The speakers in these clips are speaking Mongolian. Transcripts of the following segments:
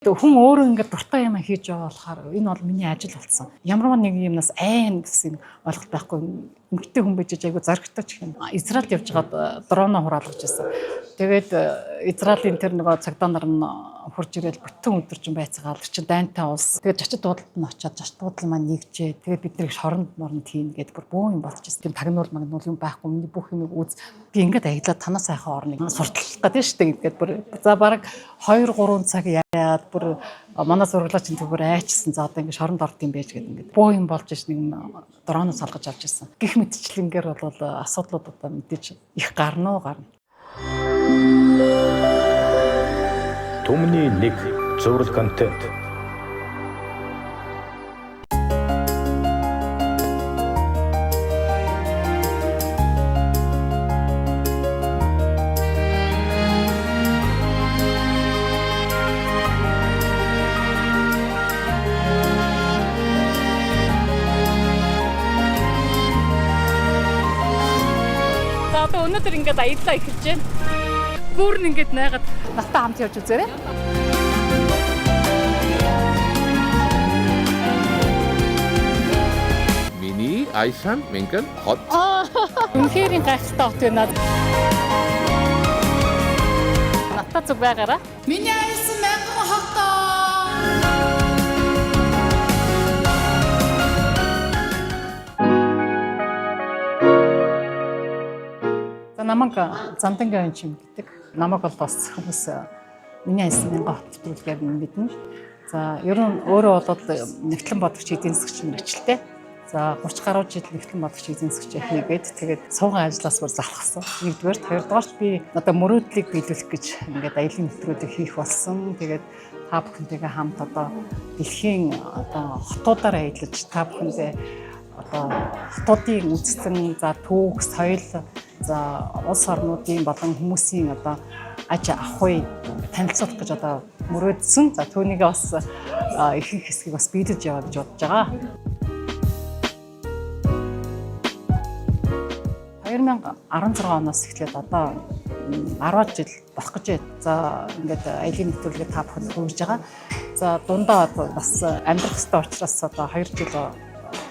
Хүн өөрөө ингээд дуртай юм хийж байгаа болохоор энэ бол миний ажил болсон. Ямар нэг юмнаас айн гэсэн ойлголт байхгүй. Эмэгтэй хүн байж айгу зоригтой ч юм. Израильд явж байгаад дроноо хураалгаж байсан. Тэгээд Израилийн тэр нөгөө цагдаа нар нь хурж ирэл бүтэн өдөржин байцаагаал чинь дайнтай улс. Тэгээд жачид дуудалд нь очиад жачид дуудал маань нэгжээ. Тэгээд бид нэр шоронд морнд хийн гэдэг бүр бөө юм болж байсан. Тийм тагнуул магнуул юм байхгүй. Миний бүх юмыг үз. Би ингээд аялаад танаас сайхан орныг сурталчлах гэдэг шүү дээ. Ингээд бүр за бараг 2-3 цаг яад бүр манай зураглаач энэ бүр айчсан. За одоо ингээд шоронд орд юм байж гэдэг ингээд бөө юм болж ш нэг дроноос салгаж авч ирсэн. Гэх мэтчлэнгээр бол асуудлууд одоо мэдээж их гарна уу гарна. Түмний нэг зураг контент. За одоо өнөөдөр ингээд аяллаа эхэлж байна. Гүүр нь ингээд найгаад натаа хамт явж үзээрэй. Миний Айсан Менгэн хот. Үнэхээр гайхалтай хот байна. Натаа зүг байгаараа. Миний Айсан Менгэн хот. Намайг Зандангийн чим гэдэг. Намайг бол бас хүмүүс миний Айсан Менгэн хот гэдгээр мэднэ. За ер нь өөрөө бол нэгтлэн бодогч эдийн засгч мэргэжилтэй. За 30 гаруй жил нэгтлэн бодогч эдийн засгч хийгээд тэгээд сууган ажлаас бүр залхсан. Нэгдүгээр, хоёрдугаарт би одоо мөрөөдлийг биелүүлэх гэж ингээд аялын нэвтрүүлэг хийх болсон. Тэгээд та бүхэнтэйгээ хамт одоо дэлхийн одоо хотуудаар аялаж та бүхэндээ одоо хотуудын үзэсгэлэн за түүх, соёл за улс орнуудын болон хүмүүсийн одоо аж ахуй танилцуулах гэж одоо мөрөөдсөн. За түүнийг бас их хэсгийг бас биелүүлж яваа гэж бодож байгаа. 2016 оноос эхлээд одоо 10 жил болох гэж байна. За ингээд аялын нэвтрүүлгээ та бүхэнд хүргэж байгаа. За дундаа бас амьдрах ёстой учраас одоо 2 жил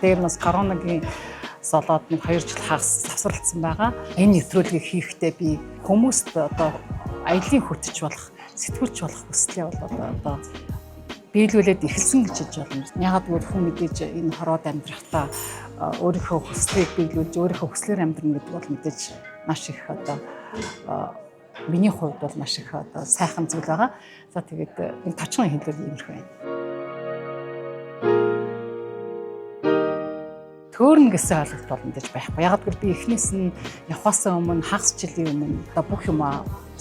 дээр нас коронавигийн солоод нэг 2 жил хагас завсралцсан байгаа. Энэ нэвтрүүлгийг хийхдээ би хүмүүст одоо аялын хөтөч болох, сэтгүүлч болох хүслээ бол одоо биелүүлээд эхэлсэн гэж хэлж байна. Ягаад гэвэл хүн мэдээж энэ хороод амьдрахтаа өөрийнхөө хүслийг биелүүлж, өөрийнхөө хүслээр амьдрна гэдэг бол мэдээж маш их одоо миний хувьд бол маш их одоо сайхан зүйл байгаа. За тэгээд энэ товчхон хэлбэр иймэрхүү байна. Төөрнө гэсэн ойлголт бол мэдээж байхгүй. Яг гэвэл би эхнээс нь явахаас өмнө хагас жилийн өмнө одоо бүх юм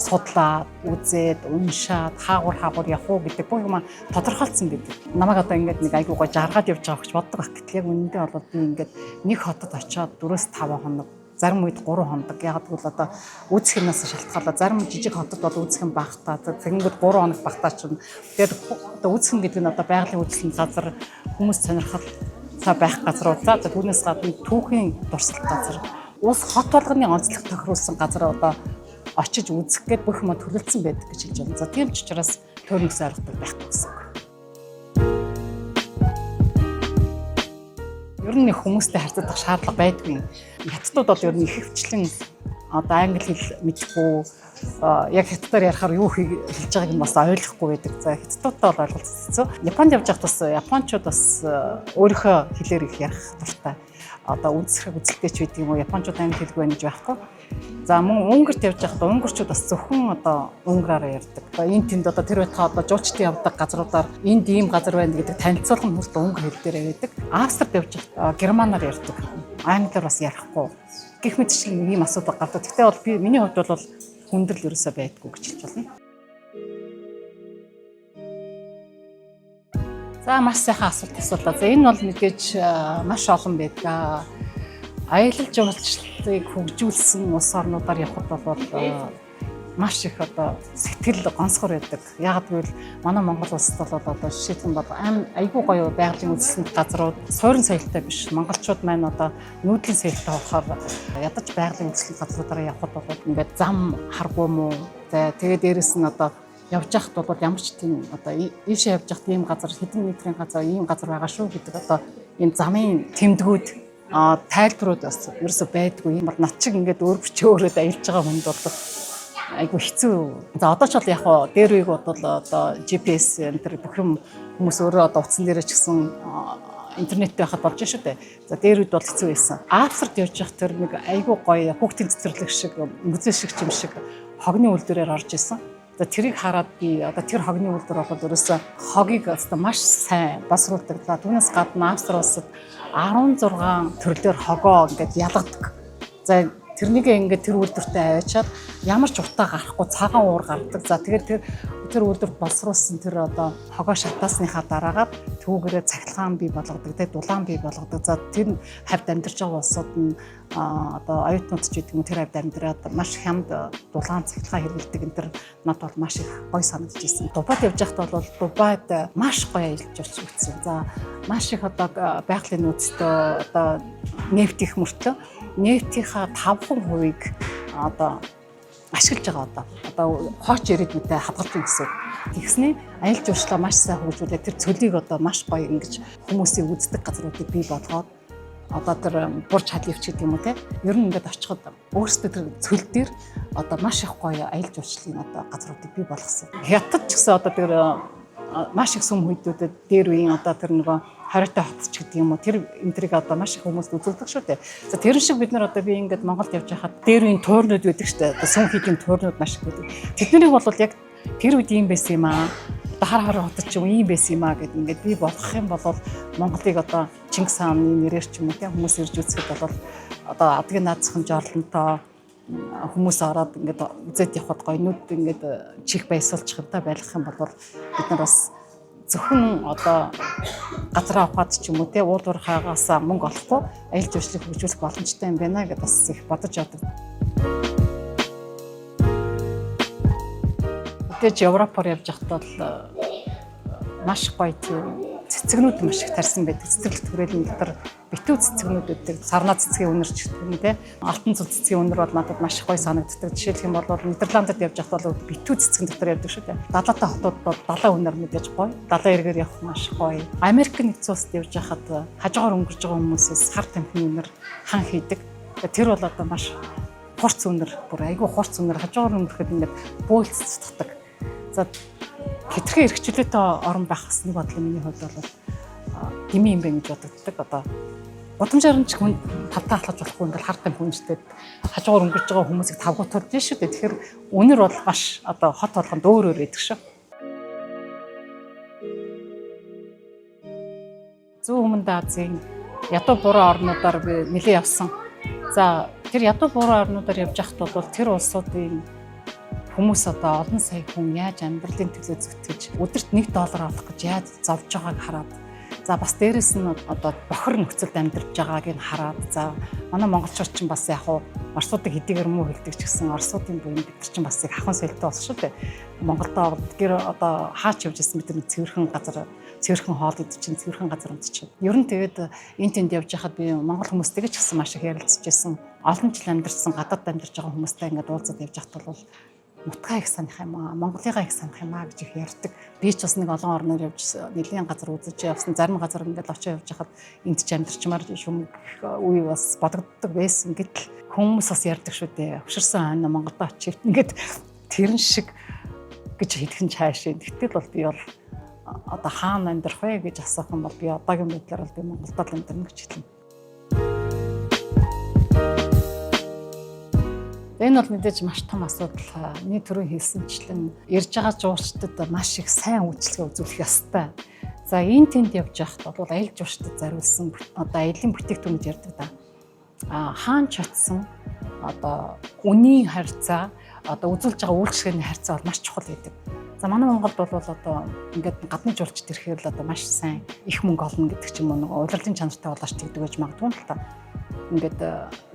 судлаад, үзээд, уншаад, хаагур явах уу гэдэг бүх юм тодорхойлцсон байдаг. Намайг одоо ингээд нэг айгуу гоо жаргаад явж байгаа гэж боддог байх. Гэтэл яг үнэндээ бол би ингээд нэг хотод очиод 4-5 хоног, зарим үед 3 хоног. Яг гэвэл одоо үүсгэнээс шалтгаалаад зарим жижиг хотод бол үүсгэн багтаа. Тэгэнгүүт 3 хоног багтаа чинь тэгээд одоо үүсгэн гэдэг нь одоо байгалийн үйлчлэлийн газар, хүмүүс сонирхол та байх газрууд за түүнээс гадна түүхийн дурсгалт газар улс хот болгоны онцлог тохируулсан газар одоо очиж үзэх гээд бүх юм төлөвлөсөн байдаг гэж хэлж байна. За тийм ч учраас төөрнөс ойлголт байхгүй гэсэн. Ер нь хүмүүстэй харьцах шаардлага байдгүй. Хятадууд бол ер нь их хвчлэн одоо англи хэл мэдгүй яг хятадаар ярихаар юу хэлж байгааг нь бас ойлгохгүй байдаг. За хятадуудтай бол ойлголцсон. Японд явж байхад бас японочууд бас өөрийнхөө хэлээр их ярих дуртай. Одоо үндэсрэг үзэлтэй ч байдаг юм уу? Японочууд англи хэлгүй байж байхгүй. За мөн Унгарт явж байхад унгарчууд бас зөвхөн одоо унгараар ярьдаг. Одоо энэ тэнд одоо тэр байтугай одоо жуулчдын явдаг газруудаар энд ийм газар байна гэдэг танилцуулах нь хүртэл унгар хэл дээр ярьдаг. Австрид явж байхад германаар ярьдаг. Англиар бас ярихгүй. Гэх мэтчлэн ийм асуудал гардаг. Гэхдээ бол би миний хувьд бол хүндрэл ерөөсөө байдгүй гэж хэлж байна. За маш сайхан асуулт асуулаа. За энэ бол мэдээж маш олон байдаг. Аялал жуулчлалыг хөгжүүлсэн улс орнуудаар явхад бол маш их одоо сэтгэл гонцгор байдаг. Яг гэвэл манай Монгол улсад бол одоо жишээлбэл бол айгүй гоё байгалийн үзэсгэлэнт газрууд суурин соёлтой биш. Монголчууд маань одоо нүүдлийн соёлтой болохоор ядаж байгалийн үзэсгэлэнт газруудаараа явхад бол ингээд зам харгүй муу. Тэгээд дээрэс нь одоо явж байхад бол ямар ч тийм одоо ийшээ явж байхад ийм газар хэдэн метрийн газар ийм газар байгаа шүү гэдэг одоо ийм замын тэмдгүүд тайлбарууд бас ерөөсөй байдгүй. Ийм над шиг ингээд өөр бичээ өөрөөд аялж байгаа хүнд бол айгүй хэцүү. За одоо ч бол яг хоо дээр үеиг бодвол одоо GPS энэ төр бүх юм хүмүүс өөрөө одоо утсан дээрээ ч гэсэн интернеттэй байхад болж шүү дээ. За дээр үед бол хэцүү байсан. Африкт явж явах тэр нэг айгүй гоё хүүхдийн цэцэрлэг шиг музей шиг юм шиг хогны үлдэрээр орж исэн. За тэрийг хараад би одоо тэр хогны үлдэр бол ерөөсөө хогийг одоо маш сайн босруулдаг. За түүнээс гадна Австри улсад 16 төрлөөр хогоо ингээд ялгадаг. За тэрнийг ингээд тэр үлдэртээ аваачаад ямар ч утаа гарахгүй цагаан уур гардаг. За тэгээд тэр үлдэр боловсруулсан тэр одоо хогоо шатаасныхаа дараагаар түүгээрээ цахилгаан бий болгодог, тэгээд дулаан бий болгодог. За тэр хавьд амьдарч байгаа улсууд нь одоо оюутнууд ч гэдэг юм тэр хавьд амьдраад маш хямд дулаан цахилгаан хэрэглэдэг. Энэ тэр надад бол маш их гоё санагдаж ирсэн. Дубайд явж байхдаа бол Дубайд маш гоё аялж явж үзсэн. За маш их одоо байгалийн нөөцтэй одоо нефт их мөртлөө нефтийнхаа 5% одоо ашиглаж байгаа одоо хооч ирээдүйтэй хадгалсан гэсэн. Тэгснээ аялал жуулчлалаа маш сайн хөгжүүлээд тэр цөлийг одоо маш гоё ингэж хүмүүсийн үздэг газруудыг бий болгоод одоо тэр Бурж Халиф гэдэг юм уу те. Ер нь ингээд очиход өөрсдөө тэр цөл дээр одоо маш их гоё аялал жуулчлалын одоо газруудыг бий болгосон. Хятад ч гэсэн одоо тэр маш их сүм хөдөөдөд дээр үеийн одоо тэр нөгөө хориотой хот ч гэдэг юм уу тэр энтриг одоо маш их хүмүүс үзүүлдэг шүү дээ. За тэр шиг бид нар одоо би ингээд Монголд явж байхад дээр үеийн туурнууд байдаг шүү дээ. Одоо сүм хийгийн туурнууд маш их байдаг. Тэднийг бол яг тэр үед ийм байсан юм аа. Одоо хар хотод ч юм ийм байсан юм аа гэд ингээд би болох юм бол Монголыг одоо Чингис хааны нэрээр ч юм уу тийм хүмүүс ирж үзэхэд бол одоо адгийн наацхан жорлонтой хүмүүс ороод ингээд үзээд явхад гойнууд ингээд чих байсалчих юмтай байлгах юм бол бид нар бас зөвхөн одоо газар авахад ч юм уу те уулуурхаагаас мөнгө олохгүй аялал жуулчлалыг хөгжүүлэх боломжтой юм байна гэдээ бас их бодож явдаг. Тэгэж Европоор явж байхад бол маш гоё тийм цэцгнүүд маш их тарьсан байдаг. Цэцэрлэг төрөлийн дотор битүү цэцгнүүд байдаг. Сарнаа цэцгийн үнэр ч гэх юм те. Алтан цул цэцгийн үнэр бол надад маш их гоё санагддаг. Жишээлх юм бол Нидерландд явж байхад бол битүү цэцгэн дотор явдаг шүү дээ. Далаатай хотууд бол далаа үнэр мэдээж гоё. Далаа эргээр явах маш гоё. Америк нэгдсэн улсад явж байхад хажуугаар өнгөрж байгаа хүмүүсээс хар тамхины үнэр хан хийдэг. Тэр бол одоо маш хурц үнэр, бүр айгүй хурц үнэр хажуугаар өнгөрөхөд ингээд бөөлцөцдөг. За хитрхи эрхчлөөтэй орон байх хэсний бодлоо миний хувьд бол дими юм байна гэж боддог. Одоо удамжаар нь ч хүн тавтаа халахж болохгүй ингээл хартан хүнжтэй хажуугаар өнгөрж байгаа хүмүүсийг тавгуутуулж шүү дээ. Тэгэхээр үнэр бол маш одоо хот болгонд өөр байдаг шүү. Зүүн өмнөд Азийн ядуу буруу орнуудаар би нэлээд явсан. За тэр ядуу буруу орнуудаар явж байхад бол тэр улсуудын хүмүүс одоо олон сая хүн яаж амьдралын төлөө зүтгэж өдөрт $1 олох гэж яаж зовж байгааг хараад за бас дээрэс нь одоо бохор нөхцөлд амьдарч байгааг нь хараад за манай монголчууд ч бас яг хуу орсуудыг хэдийгээр муу хэлдэг ч гэсэн орсуудын буйн бид нар ч бас их ахын солиотой болсон шүү дээ. Монголдоо гэр одоо хаач явж ирсэн бид нар цэвэрхэн газар цэвэрхэн хоол идэж чинь цэвэрхэн газар унтчих. Ер нь тэгээд энэ тэнд явж байхад би монгол хүмүүстэйгээ ч гэсэн маш их ярилцж байсан. Олон жил амьдарсан гадаад амьдарч байгаа хүмүүстэй ингээд уулзаад явж байхад бол нутгаа их санах юм аа, Монголыгаа их санах юм аа гэж их ярьдаг. Би ч бас нэг олон орноор явж нэлийн газар үзэж явсан. Зарим газар ингээд очиж явж хахад энд ч амьдарчмаар шүмх үе бас бодогддог байсан. Гэтэл хүмүүс бас ярьдаг шүү дээ. Өвшөрсөн хойно Монголд очив. Ингээд тэрэн шиг гэж хэлхэн цаашаа. Тэгтэл бол би бол одоо хаана амьдрах вэ гэж асуух юм бол би одоогийн байдлаар бол би Монголд амьдрна гэж хэлнэ. Энэ бол мэдээж маш том асуудал. Миний түрүү хэлсэнчлэн ирж байгаа жуулчдад маш их сайн үйлчлэгээ үзүүлэх ёстой. За энэ тэнд явж байхад бол аялал жуулчдад зориулсан одоо аялын бүтээгдэхүүнүүд ярьдаг да. Хаан чатсан одоо үнийн харьцаа одоо үзүүлж байгаа үйлчлэгээний харьцаа бол маш чухал гэдэг. За манай Монголд бол одоо ингээд гадны жуулчд ирэхээр л одоо маш сайн их мөнгө олно гэдэг ч юм уу нэг удирдлын чанартай болооч тэгдэг гэж магадгүй л та. Ингээд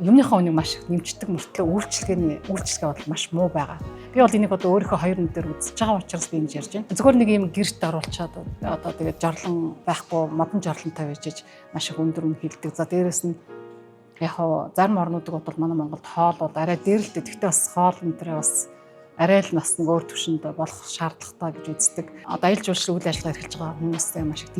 юмныхаа үнийг маш их нэмждэг мөртлөө үйлчлэгээ бол маш муу байгаа. Би бол энийг одоо өөрийнхөө хоёр нүдээр үзэж байгаа учраас би ингэж ярьж байна. Зөвхөн нэг юм гэрт оруулчаад одоо тэгээд жорлон байхгүй модон жорлонтой байж маш их өндөр үн хилдэг. За дээрэс нь яг зарим орнуудыг бол манай Монголд хоол бол арай дээр л дээ. Гэхдээ бас хоол энэ төрөө бас арай л нас нэг өөр төвшөнд болох шаардлагатай гэж үздэг. Одоо аялал жуулчлал үйл ажиллагаа эрхэлж байгаа хүмүүстэй маш их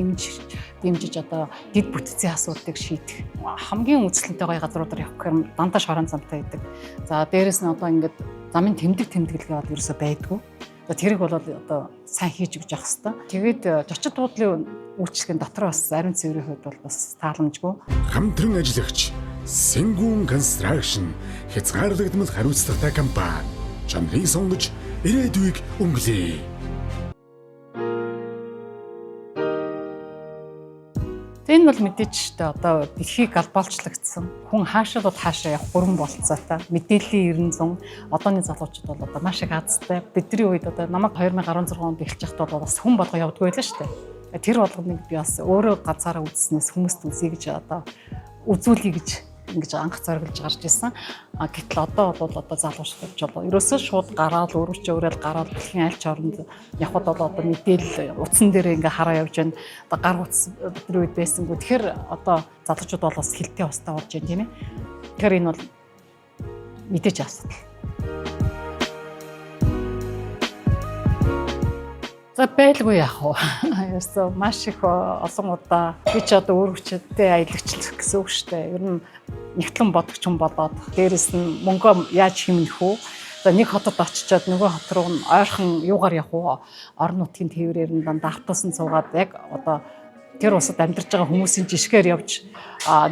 дэмжиж одоо дэд бүтцийн асуудлыг шийдэх хамгийн үзэсгэлэнтэй газруудаар явах гэхээр дандаа шорон замтай байдаг. За дээрэс нь одоо ингээд замын тэмдэглэгээ бол ерөөсөй байдгүй. Тэрийг бол одоо сайн хийж өгч явах хэрэгтэй. Тэгээд зочид буудлын үйлчлэгийн дотор бас зарим цэврийн хувьд бол бас тааламжгүй. Хамтран ажиллагч Сэнгүүн Construction хязгаарлагдмал хариуцлагатай компани чанарыг сонгож ирээдүйг өнгөлөе. Энэ бол мэдээж шүү дээ. Одоо дэлхийг глобалчлагдсан. Хүн хаашаа хаашаа явах бүрэн болцоотой. Мэдээллийн ерэн зун одооны залуучууд бол одоо маш их азтай. Бидний үед одоо намайг 2016 онд эхэлж байхдаа бол бас хүн болгоо явдгүй байлаа шүү дээ. Тэр болгоныг би бас өөрөө ганцаараа үзснээс хүмүүст үзье гэж одоо үзүүлье гэж ингэж анх зориглож гарч ирсэн. Гэтэл одоо бол одоо залуучууд бол ерөөсөө шууд гараад өөрөөрөө гараад дэлхийн аль ч оронд явхад бол одоо мэдээлэл утсан дээр ингээ хараа явж байна. Одоо гар утас бидний үед байсангүй. Тэгэхээр одоо залуучууд бол бас хилтэй устаа болж байна тийм ээ. Тэгэхээр энэ бол мэдээж асуудал. За байлгүй яах вэ? Яасан маш их олон удаа би ч одоо өөр хүчтэй аялагчлах гэсэн үг шүү дээ. Ер нь нэгтлэн бодогч хүн болоод дээрэс нь мөнгөө яаж хэмнэх үү? За нэг хотод очичоод нөгөө хот руу ойрхон юугаар явах уу? Орон нутгийн тээврээр нь дандаа автобусан цугаад яг одоо тэр улсад амьдарч байгаа хүмүүсийн жишгээр явж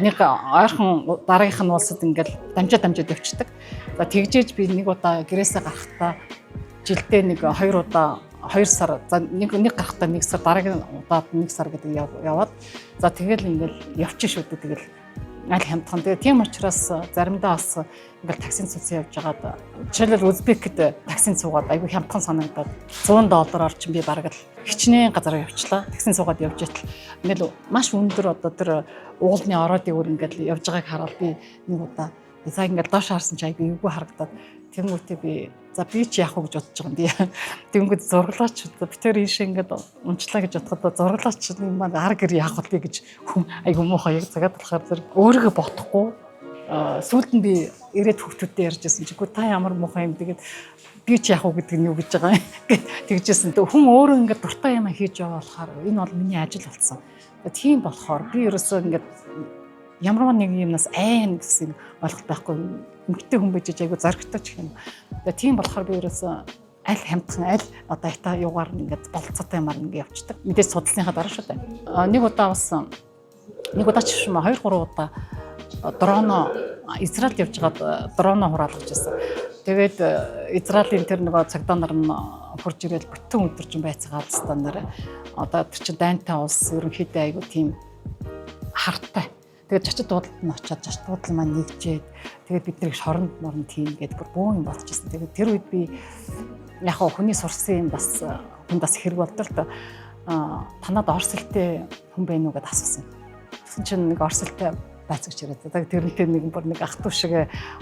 нэг ойрхон дараагийнх нь улсад ингээл дамжаад явчихдаг. За тэгжээж би нэг удаа гэрээсээ гарахдаа жилдээ нэг 2 удаа 2 сар за нэг гарахтаа 1 сар дараагийн удаад 1 сар гэдэг яваад за тэгэл ингээл явчих шүү дээ тэгэл аль хямдхан. Тэгээ тийм учраас заримдаа бас ингээл таксинд цуцсан явж байгаад жишээлбэл Узбект таксинд суугаад айгүй хямдхан санагдаад $100 ч би бараг л хичнээн газараа явчлаа. Таксинд суугаад явж итэл ингээл маш өндөр одоо тэр уулны ороодын өөр ингээл явж байгааг хараад би нэг удаа за ингээл доош харсан чи айгүй эвгүй харагдаад тэнгуүтээ би за би ч яах вэ гэж бодож байгаа юм. Тэнгүүд зурглаач би тэр ийшээ ингээд унчлаа гэж бодоход зурглаач юм маань ар гэр яах вэ гэж хүн айгүй муухай яг цагаад болохоор зэрэг өөрийгөө бодохгүй сүүлд нь би ирээд хүүхдүүдтэй ярьжсэн чи та ямар муухай юм тэгээд би ч яах вэ гэдэг нь юу гэж байгаа юм тэгжсэн. Хүн өөрөө ингээд дуртай юм хийж яваа болохоор энэ бол миний ажил болсон. Тийм болохоор би ерөөсөө ингээд ямар нэг юмнаас айн гэсэн ойлголт байхгүй эмгтэй хүн байж айгу зоригтой ч юм. Тэгээ тийм болохоор би ерөөсөө аль хямдхан аль одоо ята юугаар ингээд болцоотой юмар ингээд явчихдаг. Мэдээж судалсныхаа дараа шүү дээ. Нэг удаа ч юм 2-3 удаа дроно Израилд явж байгаад дроно хураалгаж байсан. Тэгээд Израилийн тэр нөгөө цагдаа нар нь хурж ирээд бүтэн өдөржин байцгаа алстанаар одоо тэр чинь дайнтай улс ерөнхийдөө айгу тийм харттай. Тэгээд зочид буудлууд нь очиад зочид буудлын маань нэгжээд тэгээд бид нэг шоронд морон тийм гэдэг бүр бөө юм болчихсон. Тэгээд тэр үед би яг хүний сурсан юм бас хүндас хэрэг болдог л танад орс хэлтэй хүн байна уу гэдээ асуусан. Тэгсэн чинь нэг орс хэлтэй байцаагч ирээд тэрнтэй нэг бүр нэг ах トゥ шиг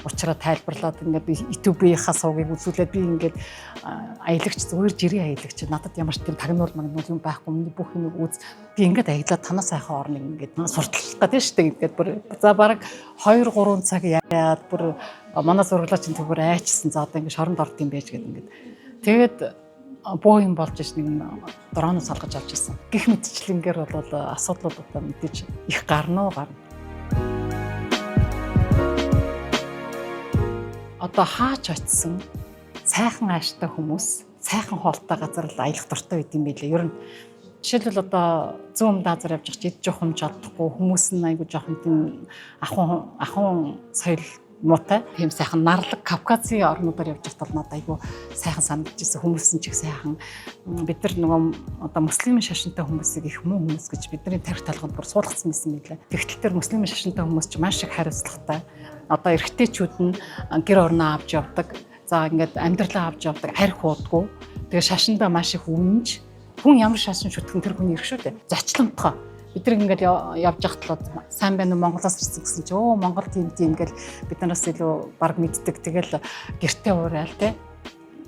уучраа тайлбарлаад ингээд YouTube-ийнхаа суугийг үзүүлээд би ингээд аялагч зүгээр жирийн аялагч надад ямар ч тийм тагнуул юм байхгүй миний бүх юм үз би ингээд аялаад танаас сайхан орно ингээд сурталчлах гэдэг шүү дээ ингээд бүр за бараг 2-3 цаг яад бүр манай зурглаач энэ бүр айчсан за одоо ингээд шоронд орд юм байж гэдэг ингээд тэгээд боо юм болж ш нэг дроноос салгаж авч ирсэн гэх мэтчлэнгээр бол асуудлууд одоо мэдээж их гарна. Одоо хаач очисон сайхан ааштай хүмүүс сайхан хоолтой газар л аялах дуртай байд юм билээ. Ер нь жишээлбэл одоо зүүн даазар явж байгаа ч идэж явах юм чадахгүй хүмүүс нь айгу жоохон тийм ахын соёл муутай. Тийм сайхан нарлаг Кавказын орнуудаар явж байхдаа надад айгу сайхан санагдчихсэн. Хүмүүс нь ч их сайхан. Бид нар нөгөө одоо муслимын шашинтай хүмүүсийг их муу хүмүүс гэж бидний тарих талханд бүр суулгацсан байсан билээ. Тэгтэл тэр муслимын шашинтай хүмүүс ч маш их хариуцлагатай. Одоо эрэгтэйчүүд нь гэр орноо авч явдаг. За ингээд амьдралаа авч явдаг. Арх уудгүй. Тэгээ шашиндаа маш их үнэнж хүн ямар шашин шүтгэн тэр хүний ирэх шүү дээ. Зочломтгоо. Бид нэг ингээд явж ахтлаад сайн байна уу Монголоос ирсэн гэсэн чи Монгол тийм ингээл бид нараас илүү баг мэддэг. Тэгэл гэртээ уурал те.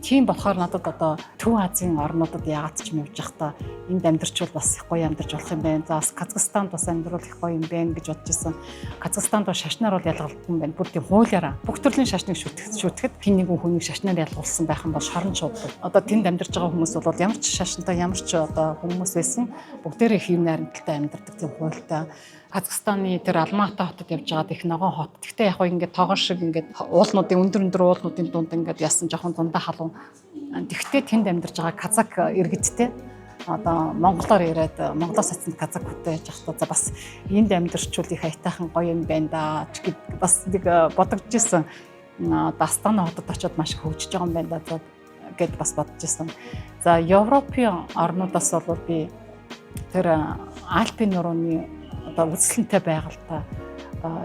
Тийм болохоор надад одоо Төв Азийн орнуудад яагаад ч юм явж байхдаа энд амьдарчвал бас их гоё амьдарч болох юм байна. За бас Казахстанд бас амьдрал их гоё юм байна гэж бодож исэн. Казахстанд бол шашнаар бол ялгалдаг юм байна. Бүр тийм хуулиараа бүх төрлийн шашныг шүтгэхэд хин нэгэн хүнийг шашнаар ялгуулсан байх юм бол шорон шуудаг. Одоо тэнд амьдарч байгаа хүмүүс бол ямар ч шашинтай ямар ч одоо хүмүүс байсан бүгдээрээ хэв найрамдалтай амьдардаг тийм хуультай. Казахстаны тэр Алматы хотод явж байгаад их ногоон хот. Гэхдээ яг ингээд тоогоо шиг ингээд уулнуудын өндөр уулнуудын дунд ингээд ясан жоохон дундаа халуун. Тэгвэл тэнд амьдарч байгаа казак иргэдтэй одоо монголоор яриад монголоос очсон казакуудтай яж захтаа за бас энд амьдарчвал их аятайхан гоё юм байна да ч гэд бас нэг бодогдож ирсэн. Астана хотод очиод маш их хөгжиж байгаа юм байна да гэд бас бодож ирсэн. За Европын орнуудаас бол би тэр Альпийн нурууны одоо үзэсгэлэнтэй байгальтай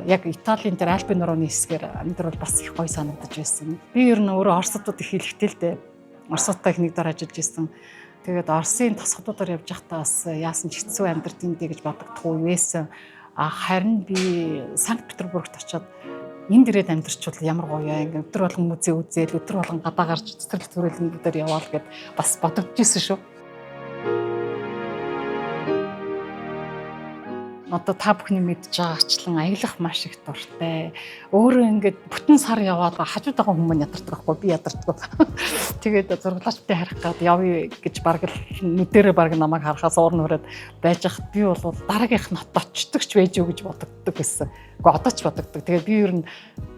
яг Италийн тэр Альпийн нурууны хэсгээр амьдрал бас их гоё санагдаж байсан. Би ер нь өөрөө Оросдод их хэлэхтэй л дээ. Оростой их нэг дор ажиллаж байсан. Тэгээд Оросын тосгодуудаар явж байхдаа бас яасан ч хэцүү амьдрт юм дээ гэж бодогдох үе байсан. Харин би Санкт Петербургт очиод энд ирээд амьдарчвал ямар гоё яа ингээ өдөр болгон музей үзээл өдөр болгон гадаа гарч цэцэрлэг төрөлнүүдээр яваал гэд бас бодогдож ирсэн шүү. Одоо та бүхний мэдж байгаачлан аялах маш их дуртай. Өөрөө ингээд бүтэн сар яваад хажууд байгаа хүмүүс ядардаг байхгүй би ядарддаг. Тэгээд зурглаачтай харах гад явъя гэж баг л нүдэрээ баг намайг харахаас уурн хүрээд байж хат би бол дараагийнх нь хот очдог ч байж юу гэж бодогддог гэсэн. Уу одоо ч бодогддог. Тэгээд би ер нь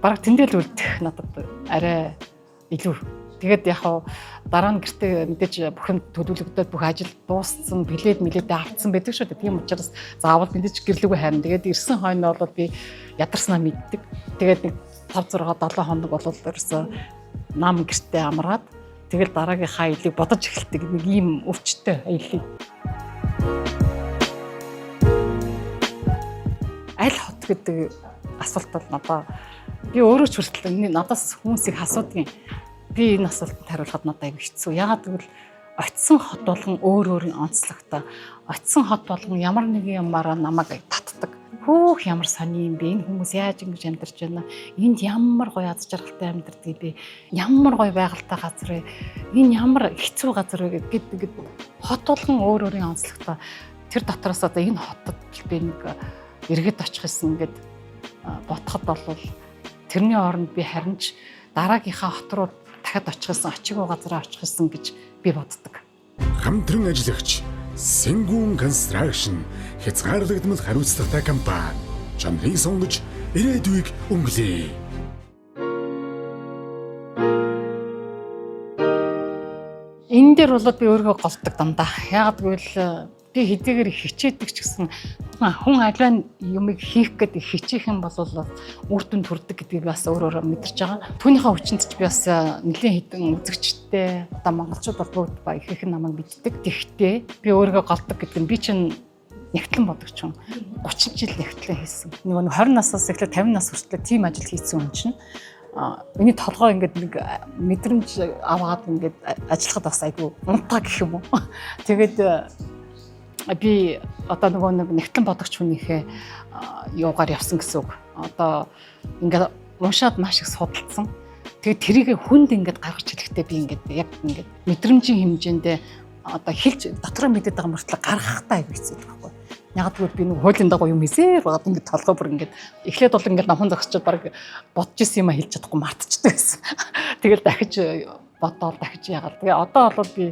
баг тэндэл үлдэх надад арай илүү. Тэгээд яг дараа нь гэртээ мэдээж бүх юм төлөвлөгдөд бүх ажил дууссан, билетээ авцсан байдаг шүү дээ. Тийм учраас заавал мэдээж гэрлүүгээ харна. Тэгээд ирсэн хойно бол би ядарснаа мэддэг. Тэгээд нэг 5 6 7 хоног бол ерөөсөө нам гэртээ амраад тэгэл дараагийн аялыг бодож эхэлдэг нэг ийм өвчтөй аялыг. Аль хот гэдэг асуулт бол надаа би өөрөө ч хүртэл надаас хүмүүсийг асуудгийн би энэ асуултанд хариулахад надад аяг хэцүү. Яагаад гэвэл очисон хот болгон өөр онцлогтой. Очисон хот болгон ямар нэгэн юмараа намайг татдаг. Хөөх ямар сони юм бэ? Энэ хүмүүс яаж ингэж амьдарч байна? Энд ямар гоё аз жаргалтай амьдардаг бэ? Ямар гоё байгальтай газар вэ? Энэ ямар хэцүү газар вэ гэдэг хот болгон өөр онцлогтой. Тэр дотроос одоо энэ хотод би нэг иргэд очих гэсэн гэд бодоход бол тэрний оронд би харин ч дараагийнхаа хот руу дахиад очихсан очигүй газараа очихсан гэж би боддог. Хамтран ажиллагч Сэнгүүн Construction хязгаарлагдмал хариуцлагатай компани чанарыг сонгож ирээдүйг өнгөлөе. Энэ дээр бол би өөрийгөө голдог дандаа. Яагаад гэвэл би хэдийгээр хичээдэг ч гэсэн хүн аливаа юмыг хийх гэдэг хичээх юм бол үр дүнд хүрдэг гэдгийг бас өөрөөр мэдэрч байгаа. Түүнийхээ хүчинд ч би бас нэлийн хэдэн үзэгчтэй одоо монголчууд бол бүгд ба их намайг мэддэг. Тэгтээ би өөрийгөө голдог гэдэг нь би чинь нэгтлэн бодогч хүн 30 жил нэгтлэн хийсэн. Нөгөө 20 наснаас эхлээд 50 нас хүртэл тийм ажил хийсэн хүн чинь миний толгой ингээд нэг мэдрэмж аваад ингээд ажиллахад бас айгүй унтаа гэх юм уу. Тэгээд би одоо нөгөө нэгтлэн бодогч хүнийхээ юугаар явсан гэсэн үг. Одоо ингээд уншаад маш их судалсан. Тэгээд тэрийг хүнд ингээд гаргаж хэлэхдээ би ингээд яг ингээд мэдрэмжийн хэмжээндээ одоо хэлж дотроо мэдээд байгаа мөртлөө гаргахтай аягүй хэцүү байхгүй. Яг тэгвэл би нэг хуулийн дагуу юм хийсээр багт ингээд толгой бүр ингээд эхлээд бол ингээд намхан зогсчод баг бодож исэн юм а хэлж чадахгүй мартчихдаг гэсэн. Тэгэл дахиж бодоод дахиж яагаад. Тэгээ одоо бол би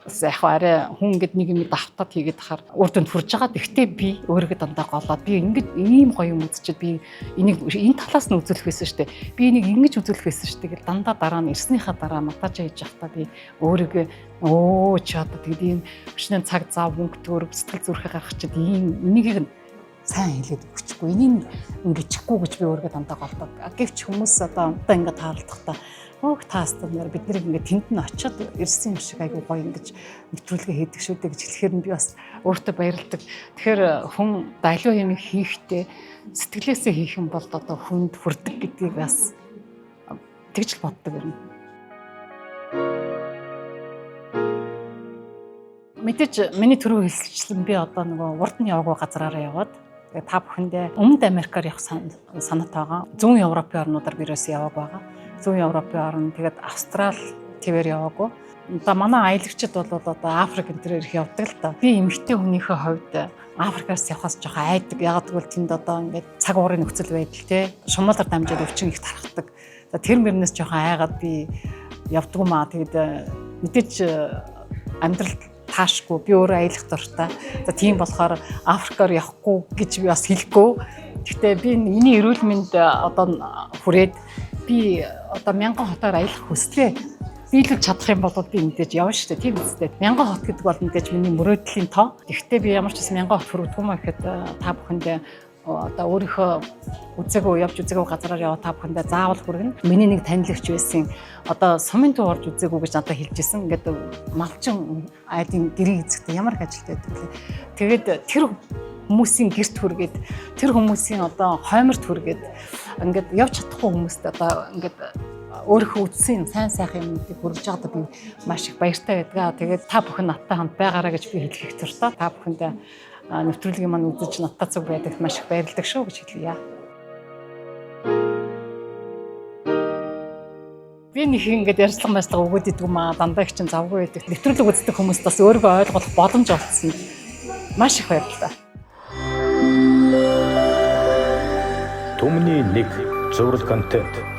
яг арай хүн ингээд нэг юм давтаад хийгээд хахаар үр дүнд хүрж байгаа. Гэхдээ би өөрийгөө дандаа голоод би ингээд ийм гоё юм үзчихэд би энийг энэ талаас нь үзүүлэх байсан шүү дээ. Би энийг ингэж үзүүлэх байсан шүү дээ. Гэл дандаа дараа нь ирснийхаа дараа монтаж хийж явахдаа би өөрийгөө ч одоо тэгээд ийм өчнөө цаг зав мөнгө төгрөг сэтгэл зүрхээ гаргах чид ийм энийг сайн хэлээд өгчихгүй. Энийг ингэж чихгүй гэж би өөрийгөө дандаа голдог. Гэвч хүмүүс одоо ингээд таалдахтаа таастаар бид нэр ингээд тэнд нь очиод ирсэн юм шиг айгу гоё ингэж нэвтрүүлгээ хийдэг шүү дээ гэж хэлэхээр нь би бас өөртөө баярлдаг. Тэгэхээр хүн аливаа юм хийхдээ сэтгэлээсээ хийх юм бол одоо хүнд хүрдэг гэдгийг бас тэгж л боддог юм. Мэдээж миний түрүү хэлсэлчлэн би одоо нөгөө урд нь яваагүй газараараа яваад тэгээ та бүхэндээ Өмнөд Америкаар явах санаатай байгаа. Зүүн Европын орнуудаар би ерөөсөө яваагүй байгаа. Зүүн Европын орн тэгээд Австрали твээр яваагүй. Одоо манай аялагчид бол одоо Африк энэ төр ирэх явдаг л та. Би эмэгтэй хүнийхээ хувьд Африкаас явхаас жоохон айдаг. Яг гэвэл тэнд одоо ингээд цаг уурын нөхцөл байдал те шумуулаар дамжаад өвчин их тархдаг. Тэр мөрнөөс жоохон айгаад би явдаг юм аа. Тэгээд мэдээж амьдрал таашгүй би өөрөө аялах дуртай. За тийм болохоор Африкаар явахгүй гэж би бас хэлэхгүй. Гэхдээ би энэ эрүүл мэнд одоо хүрээд би одоо 1000 хотоор аялах хүслээ биелүүлж чадах юм бол би мэдээж явна шүү дээ. Тийм үстэй. 1000 хот гэдэг бол мэдээж миний мөрөөдлийн тоо. Гэхдээ би ямар ч бас 1000 хот хүргэдэг юм аа гэхэд та бүхэндээ одоо өөрийнхөө үзээгүй явж үзээгүй газараар яваа та бүхэндээ заавал хүргэнэ. Миний нэг танилэгч байсан. Одоо сумын төв орж үзээгүй гэж надад хэлжсэн. Ингээд малчин айдын гэрээ эзэгтэй ямар их ажилтай байдаг лээ. Тэгээд тэр хүмүүсийн гэрт хүргээд тэр хүмүүсийн одоо хойморт хүргээд ингээд явж чадахгүй хүмүүст одоо ингээд өөрийнхөө үтсэн сайн сайхан юмнуудыг хүргэж байгаадаа би маш их баяртай байдаг. Тэгээд та бүхэн надтай хамт байгаарай гэж би хэлэх туфта. Та бүхэндээ нэвтрүүлгийн маань үзэж надтай зүг байдагт маш их баярлалаа шүү гэж хэлье. Би нэг ингэж ярьцлага өгөөд идэг юм аа. Дандаа их чинь завгүй байдаг. Нэвтрүүлэг үздэг хүмүүст бас өөрийгөө ойлгох боломж олгосон. Маш их баярлалаа. Түмний нэг зураг контент